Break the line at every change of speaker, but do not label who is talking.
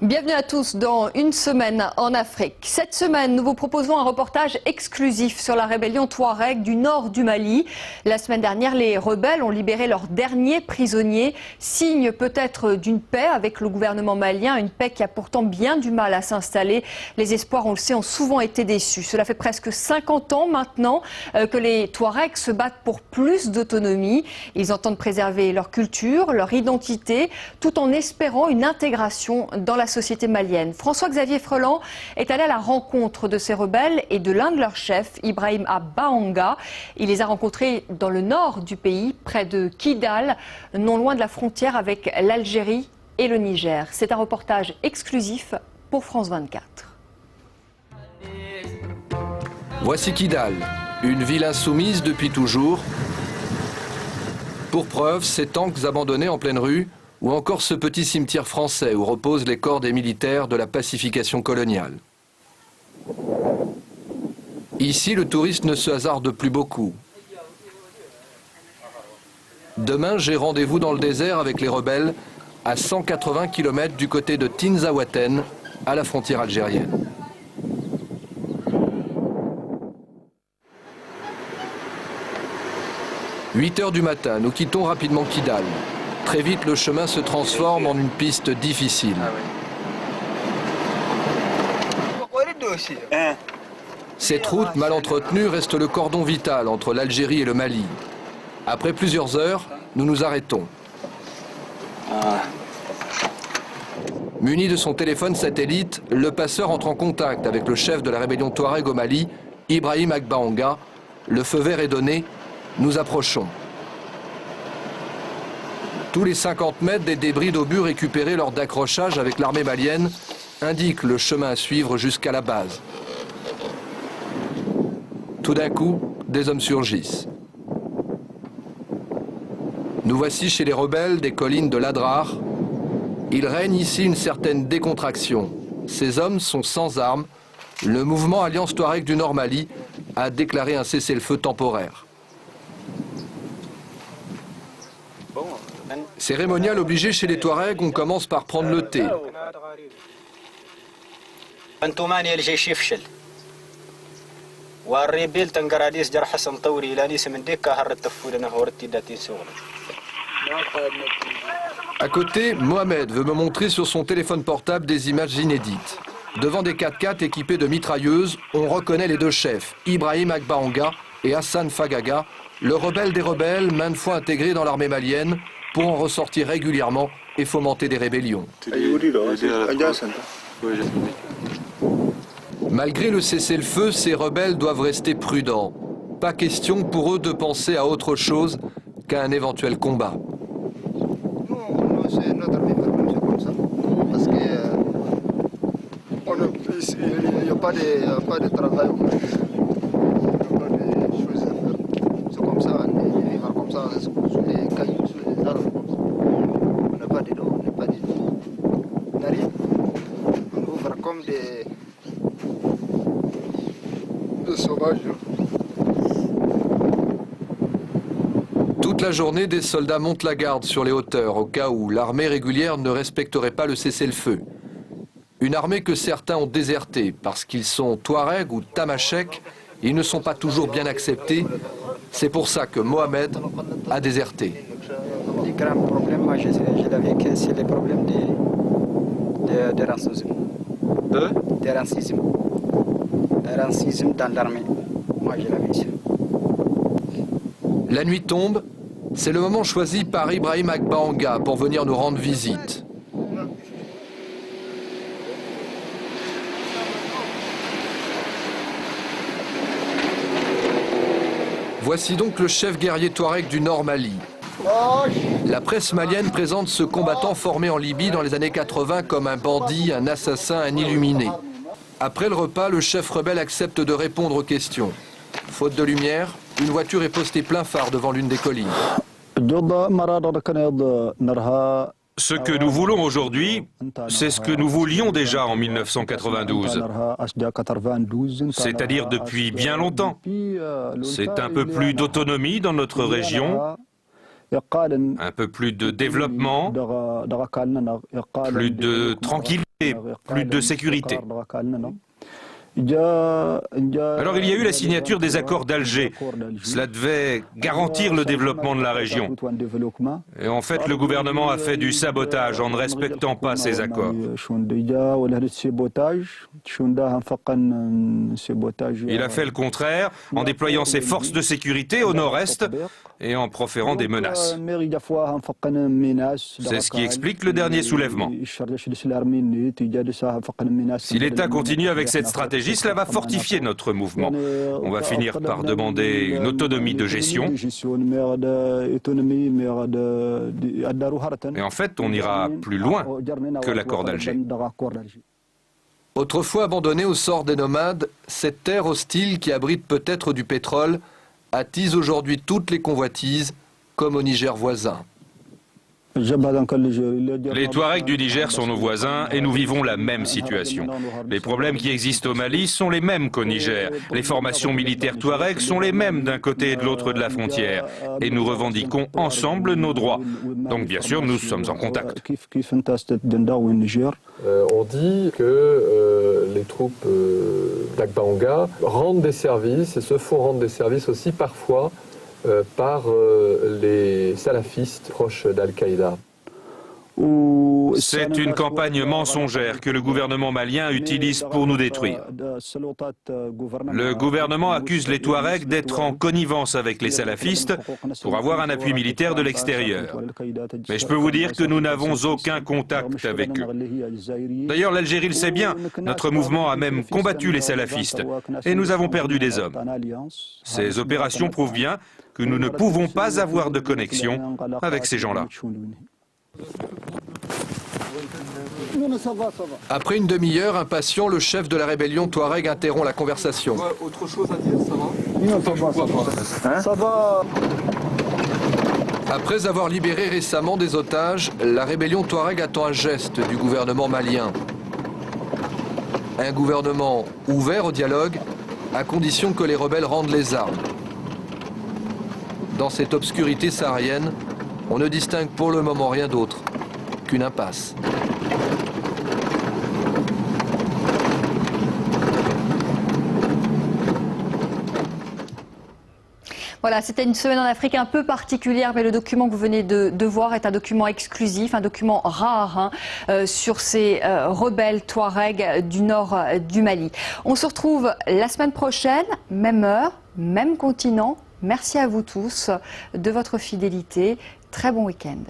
Bienvenue à tous dans Une semaine en Afrique. Cette semaine, nous vous proposons un reportage exclusif sur la rébellion Touareg du nord du Mali. La semaine dernière, les rebelles ont libéré leurs derniers prisonniers, signe peut-être d'une paix avec le gouvernement malien, une paix qui a pourtant bien du mal à s'installer. Les espoirs, on le sait, ont souvent été déçus. Cela fait presque 50 ans maintenant que les Touaregs se battent pour plus d'autonomie. Ils entendent préserver leur culture, leur identité, tout en espérant une intégration dans la société malienne. François-Xavier Freland est allé à la rencontre de ces rebelles et de l'un de leurs chefs, Ibrahim Bahanga. Il les a rencontrés dans le nord du pays, près de Kidal, non loin de la frontière avec l'Algérie et le Niger. C'est un reportage exclusif pour France 24.
Voici Kidal, une ville insoumise depuis toujours. Pour preuve, ces tanks abandonnés en pleine rue, ou encore ce petit cimetière français où reposent les corps des militaires de la pacification coloniale. Ici, le touriste ne se hasarde plus beaucoup. Demain, j'ai rendez-vous dans le désert avec les rebelles, à 180 km du côté de Tinzaouaten, à la frontière algérienne. « 8 h du matin, nous quittons rapidement Kidal. Très vite, le chemin se transforme en une piste difficile. Cette route mal entretenue reste le cordon vital entre l'Algérie et le Mali. Après plusieurs heures, nous nous arrêtons. Muni de son téléphone satellite, le passeur entre en contact avec le chef de la rébellion Touareg au Mali, Ibrahim Bahanga. Le feu vert est donné, nous approchons. Tous les 50 mètres, des débris d'obus récupérés lors d'accrochage avec l'armée malienne indiquent le chemin à suivre jusqu'à la base. Tout d'un coup, des hommes surgissent. Nous voici chez les rebelles des collines de l'Adrar. Il règne ici une certaine décontraction. Ces hommes sont sans armes. Le mouvement Alliance Touareg du Nord Mali a déclaré un cessez-le-feu temporaire. Cérémonial obligé chez les Touaregs, on commence par prendre le thé. À côté, Mohamed veut me montrer sur son téléphone portable des images inédites. Devant des 4x4 équipés de mitrailleuses, on reconnaît les deux chefs, Ibrahim Bahanga et Hassan Fagaga, le rebelle des rebelles, maintes fois intégré dans l'armée malienne, pour en ressortir régulièrement et fomenter des rébellions. Malgré le cessez-le-feu, ces rebelles doivent rester prudents. Pas question pour eux de penser à autre chose qu'à un éventuel combat.
C'est notre vie, c'est comme ça. Parce que il n'y a pas de travail. Il n'y a pas de choses à faire. C'est comme ça, on vit comme ça, sur les cailloux, sur les arbres. On n'a pas de dents, on n'a pas de... On n'a rien. On ouvre comme des sauvages.
Toute la journée, des soldats montent la garde sur les hauteurs, au cas où l'armée régulière ne respecterait pas le cessez-le-feu. Une armée que certains ont désertée parce qu'ils sont Touaregs ou Tamashek, ils ne sont pas toujours bien acceptés. C'est pour ça que Mohamed a déserté.
Les grands problèmes, moi, je l'avais que c'est les problèmes de racisme. De racisme. Le racisme dans l'armée. Moi, je l'avais ça.
La nuit tombe, c'est le moment choisi par Ibrahim Bahanga pour venir nous rendre visite. Voici donc le chef guerrier Touareg du Nord Mali. La presse malienne présente ce combattant formé en Libye dans les années 80 comme un bandit, un assassin, un illuminé. Après le repas, le chef rebelle accepte de répondre aux questions. Faute de lumière, une voiture est postée plein phare devant l'une des collines.
Ce que nous voulons aujourd'hui, c'est ce que nous voulions déjà en 1992, c'est-à-dire depuis bien longtemps. C'est un peu plus d'autonomie dans notre région, un peu plus de développement, plus de tranquillité. plus de sécurité. Alors il y a eu la signature des accords d'Alger. Cela devait garantir le développement de la région. Et en fait, le gouvernement a fait du sabotage en ne respectant pas ces accords. Il a fait le contraire en déployant ses forces de sécurité au nord-est et en proférant des menaces. C'est ce qui explique le dernier soulèvement. Si l'État continue avec cette stratégie, cela va fortifier notre mouvement. On va finir par demander une autonomie de gestion. Et en fait, on ira plus loin que l'accord d'Alger.
Autrefois abandonnée au sort des nomades, cette terre hostile qui abrite peut-être du pétrole attise aujourd'hui toutes les convoitises, comme au Niger voisin.
Les Touaregs du Niger sont nos voisins et nous vivons la même situation. Les problèmes qui existent au Mali sont les mêmes qu'au Niger. Les formations militaires Touaregs sont les mêmes d'un côté et de l'autre de la frontière. Et nous revendiquons ensemble nos droits. Donc bien sûr, nous sommes en contact.
On dit que les troupes d'Agbanga rendent des services et se font rendre des services aussi parfois par les salafistes proches d'Al-Qaïda.
C'est une campagne mensongère que le gouvernement malien utilise pour nous détruire. Le gouvernement accuse les Touaregs d'être en connivence avec les salafistes pour avoir un appui militaire de l'extérieur. Mais je peux vous dire que nous n'avons aucun contact avec eux. D'ailleurs, l'Algérie le sait bien, notre mouvement a même combattu les salafistes et nous avons perdu des hommes. Ces opérations prouvent bien que nous ne pouvons pas avoir de connexion avec ces gens-là.
Après une demi-heure, impatient, le chef de la rébellion Touareg interrompt la conversation.
Autre chose à dire, ça va?
Ça va.
Après avoir libéré récemment des otages, la rébellion Touareg attend un geste du gouvernement malien. Un gouvernement ouvert au dialogue, à condition que les rebelles rendent les armes. Dans cette obscurité saharienne, on ne distingue pour le moment rien d'autre qu'une impasse.
Voilà, c'était une semaine en Afrique un peu particulière, mais le document que vous venez de voir est un document exclusif, un document rare sur ces rebelles Touaregs du nord du Mali. On se retrouve la semaine prochaine, même heure, même continent. Merci à vous tous de votre fidélité. Très bon week-end.